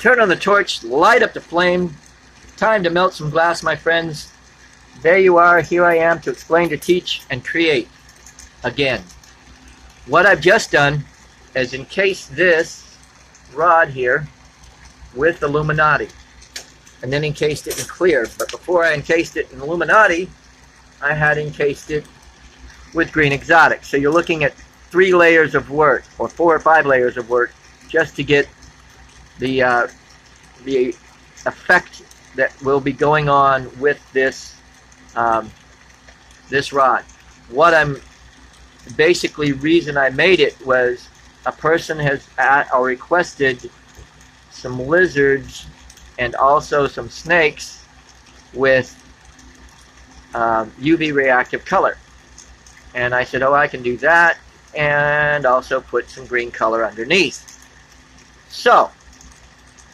Turn on the torch, light up the flame. Time to melt some glass, my friends. There you are. Here I am to explain, to teach, and create again. What I've just done is encase this rod here with Illuminati, and then encased it in clear. But before I encased it in Illuminati, I had encased it with green exotic. So you're looking at 3 layers of work, or 4 or 5 layers of work, just to get the effect that will be going on with this this rod. What I'm basically, reason I made it was a person has or requested some lizards and also some snakes with UV reactive color, and I said, oh, I can do that, and also put some green color underneath. So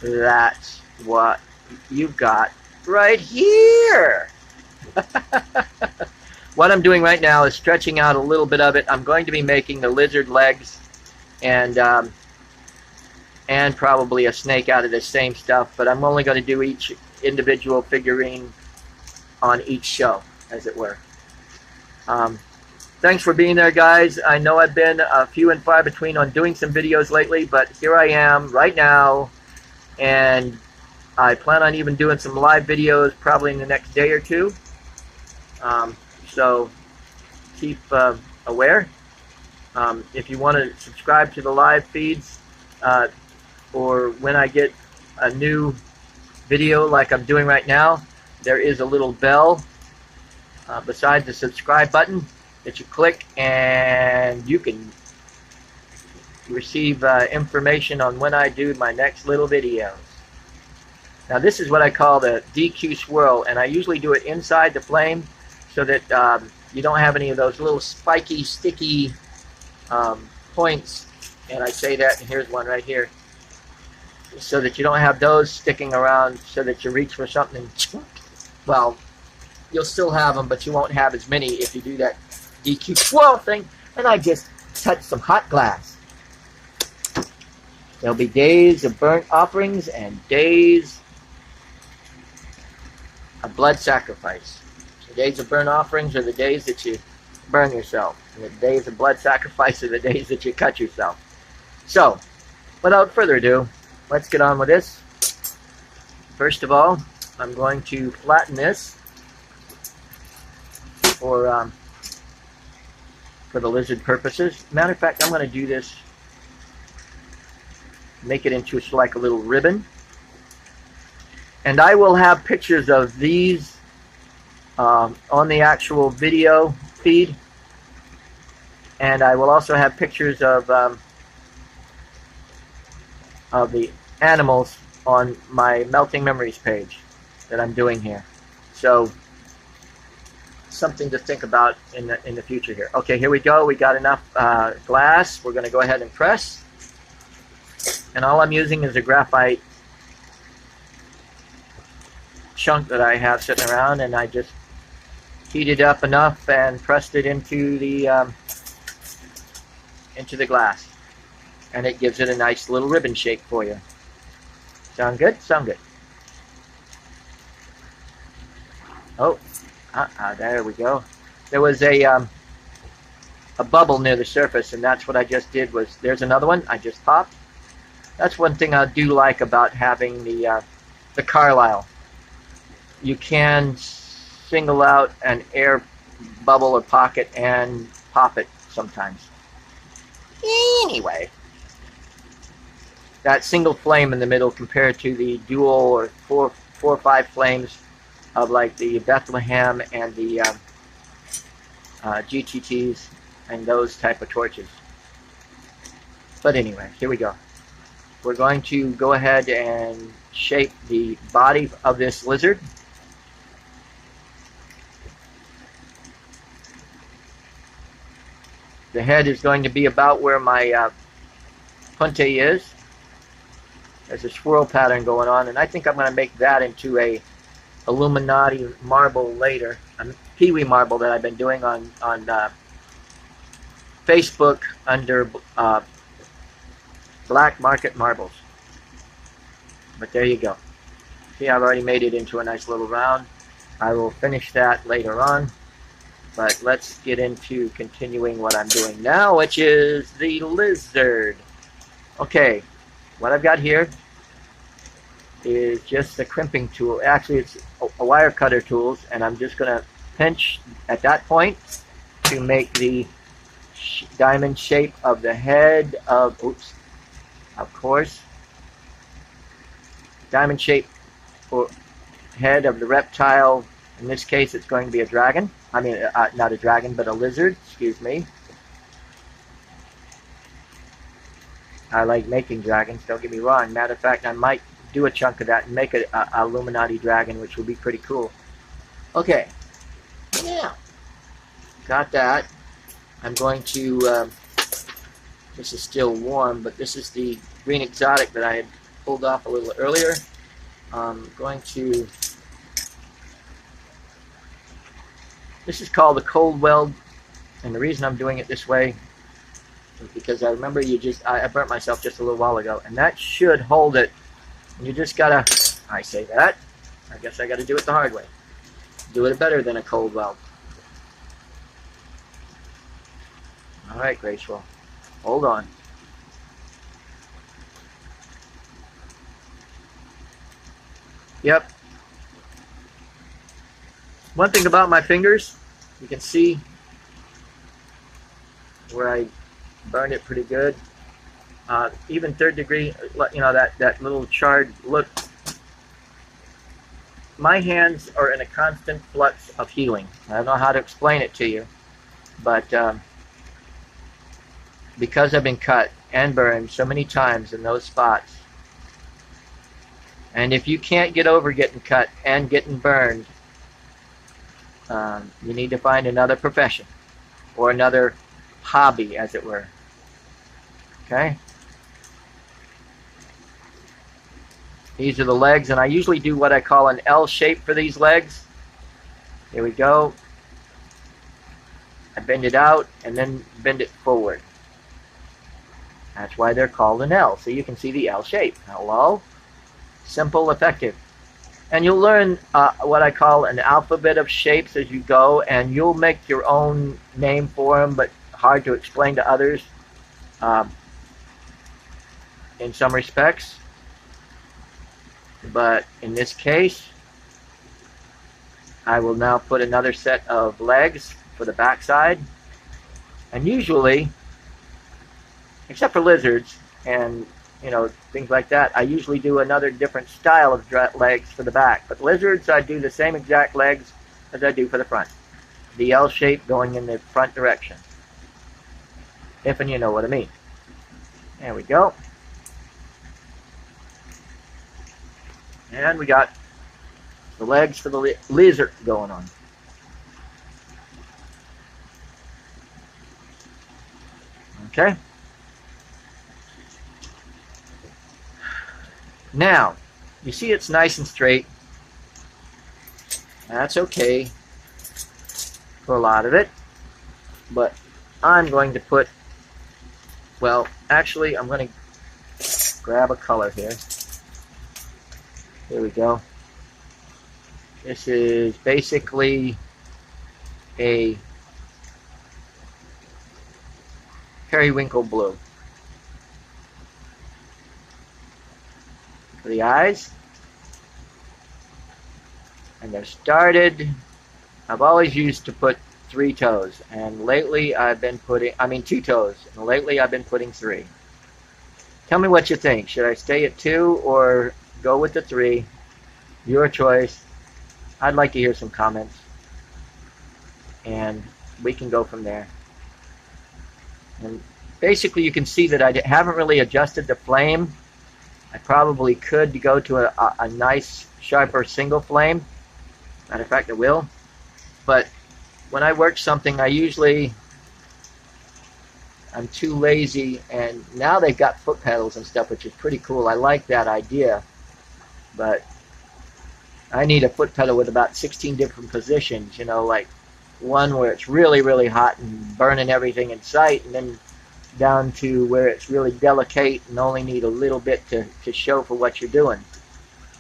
that's what you've got right here. What I'm doing right now is stretching out a little bit of it. I'm going to be making the lizard legs and probably a snake out of the same stuff, but I'm only going to do each individual figurine on each show, as it were. Thanks for being there, guys. I know I've been a few and far between on doing some videos lately, but here I am right now, and I plan on even doing some live videos probably in the next day or two. So keep aware. If you want to subscribe to the live feeds, or when I get a new video like I'm doing right now, there is a little bell beside the subscribe button that you click, and you can receive information on when I do my next little videos. Now this is what I call the DQ swirl, and I usually do it inside the flame so that you don't have any of those little spiky, sticky points. And I say that, and here's one right here, so that you don't have those sticking around, so that you reach for something, well, you'll still have them, but you won't have as many if you do that DQ swirl thing. And I just touched some hot glass. There'll be days of burnt offerings and days of blood sacrifice. The days of burnt offerings are the days that you burn yourself, and the days of blood sacrifice are the days that you cut yourself. So, without further ado, let's get on with this. First of all, I'm going to flatten this for the lizard purposes. Matter of fact, I'm going to do this, make it into like a little ribbon. And I will have pictures of these on the actual video feed. And I will also have pictures of the animals on my Melting Memories page that I'm doing here. So, something to think about in the future here. Okay, here we go. We got enough glass. We're going to go ahead and press. And all I'm using is a graphite chunk that I have sitting around, and I just heated up enough and pressed it into the glass, and it gives it a nice little ribbon shape for you. Sound good? Sound good. Oh, there we go. There was a bubble near the surface, and that's what I just did. Was there's another one I just popped. That's one thing I do like about having the Carlisle. You can single out an air bubble or pocket and pop it sometimes. Anyway, that single flame in the middle compared to the dual or four or five flames of like the Bethlehem and the GTTs and those type of torches. But anyway, here we go. We're going to go ahead and shape the body of this lizard. The head is going to be about where my punte is. There's a swirl pattern going on, and I think I'm going to make that into a Illuminati marble later, a peewee marble that I've been doing on Facebook under Black Market Marbles. But there you go. See, I've already made it into a nice little round. I will finish that later on. But let's get into continuing what I'm doing now, which is the lizard. Okay, what I've got here is just a crimping tool. Actually, it's a wire cutter tools, and I'm just going to pinch at that point to make the diamond shape of the head of, oops, of course, diamond shape for head of the reptile. In this case, it's going to be a dragon. I mean, not a dragon, but a lizard, excuse me. I like making dragons, don't get me wrong. Matter of fact, I might do a chunk of that and make a Illuminati dragon, which would be pretty cool. Okay, now, got that. I'm going to, this is still warm, but this is the green exotic that I had pulled off a little earlier. I'm going to, this is called the cold weld, and the reason I'm doing it this way is because I remember I burnt myself just a little while ago, and that should hold it. You just gotta, I say that, I guess I gotta do it the hard way. Do it better than a cold weld. Alright, Graceful. Hold on. Yep. One thing about my fingers, you can see where I burned it pretty good. Even third degree, you know, that little charred look. My hands are in a constant flux of healing. I don't know how to explain it to you, but because I've been cut and burned so many times in those spots, and if you can't get over getting cut and getting burned, you need to find another profession or another hobby, as it were. Okay? These are the legs, and I usually do what I call an L shape for these legs. Here we go. I bend it out and then bend it forward. That's why they're called an L. So you can see the L shape. Hello? Simple, effective. And you'll learn what I call an alphabet of shapes as you go, and you'll make your own name for them, but hard to explain to others in some respects. But in this case, I will now put another set of legs for the back side. And usually, except for lizards and things like that, I usually do another different style of legs for the back. But lizards, I do the same exact legs as I do for the front. The L shape going in the front direction. If and you know what I mean. There we go. And we got the legs for the lizard going on. Okay. Now, you see it's nice and straight. That's okay for a lot of it. But I'm going to put, well, actually, I'm going to grab a color here. Here we go. This is basically a periwinkle blue. For the eyes. And they're started. I've always used to put 3 toes, and lately I've been putting, 2 toes, and lately I've been putting 3. Tell me what you think. Should I stay at 2 or go with the 3? Your choice. I'd like to hear some comments, and we can go from there. And basically you can see that I haven't really adjusted the flame. I probably could go to a nice sharper single flame. Matter of fact, I will. But when I work something, I'm too lazy, and now they've got foot pedals and stuff, which is pretty cool. I like that idea, but I need a foot pedal with about 16 different positions, like one where it's really, really hot and burning everything in sight, and then down to where it's really delicate and only need a little bit to show for what you're doing.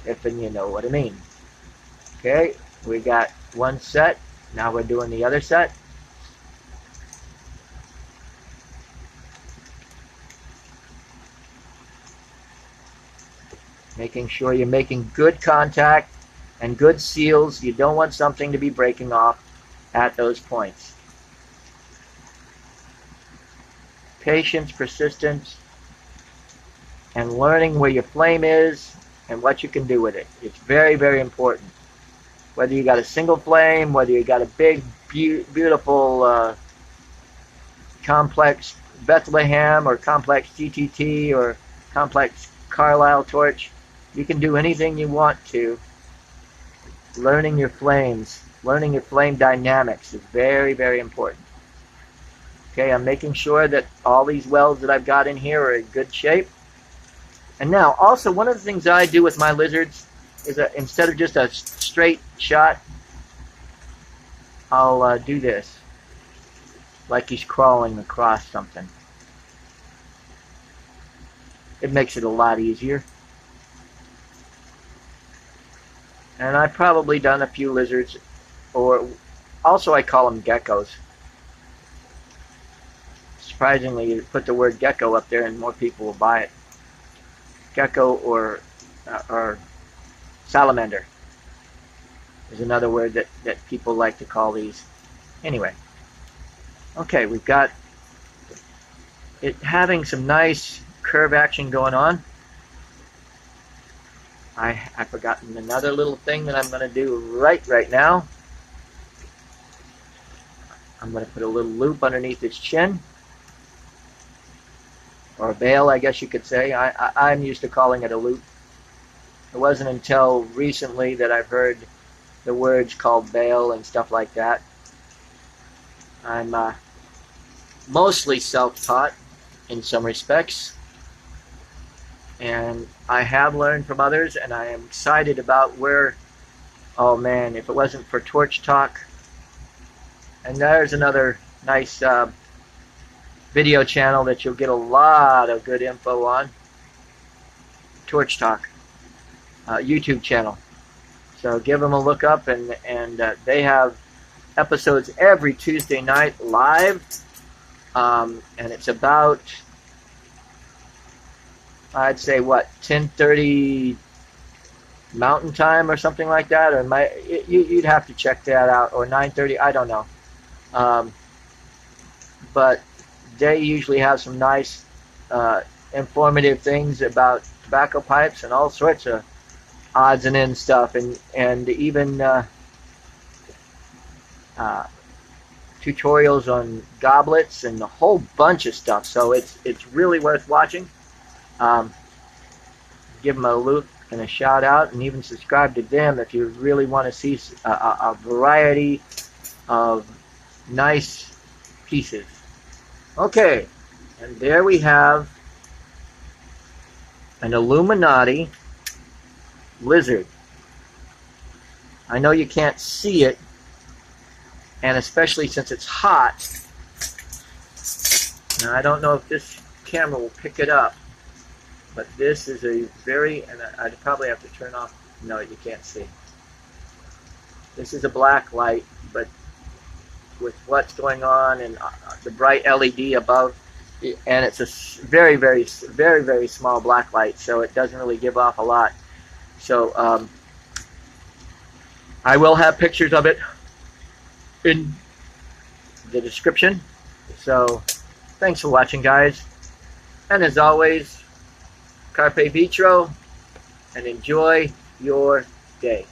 if and you know what I mean. Okay, we got one set. Now we're doing the other set. Making sure you're making good contact and good seals. You don't want something to be breaking off at those points. Patience, persistence, and learning where your flame is and what you can do with it. It's very, very important. Whether you got a single flame, whether you got a big, beautiful, complex Bethlehem or complex GTT or complex Carlisle torch, you can do anything you want to. Learning your flames, learning your flame dynamics is very, very important. Okay, I'm making sure that all these welds that I've got in here are in good shape. And now, also, one of the things I do with my lizards is that instead of just a straight shot, I'll do this, like he's crawling across something. It makes it a lot easier. And I've probably done a few lizards, or also I call them geckos. Surprisingly, you put the word gecko up there and more people will buy it. Gecko or salamander is another word that people like to call these. Anyway, okay, we've got it having some nice curve action going on. I've forgotten another little thing that I'm going to do right now. I'm going to put a little loop underneath its chin, or a veil, I guess you could say. I'm used to calling it a loop. It wasn't until recently that I've heard the words called veil and stuff like that. I'm mostly self-taught in some respects, and I have learned from others, and I am excited about where, oh man, if it wasn't for Torch Talk. And there's another nice video channel that you'll get a lot of good info on. Torch Talk YouTube channel. So give them a look up, and they have episodes every Tuesday night live, and it's about, I'd say, what, 10:30 Mountain Time or something like that, or you'd have to check that out, or 9:30, I don't know. But they usually have some nice informative things about tobacco pipes and all sorts of odds and ends stuff, and even tutorials on goblets and a whole bunch of stuff. So it's really worth watching. Give them a look and a shout out, and even subscribe to them if you really want to see a variety of nice pieces. Okay, and there we have an Illuminati lizard. I know you can't see it, and especially since it's hot. Now I don't know if this camera will pick it up, but this is a very, and I'd probably have to turn off, no, you can't see. This is a black light, but with what's going on and the bright LED above, and it's a very, very, very, very small black light, so it doesn't really give off a lot. So I will have pictures of it in the description. So thanks for watching, guys, and as always, carpe vitro, and enjoy your day.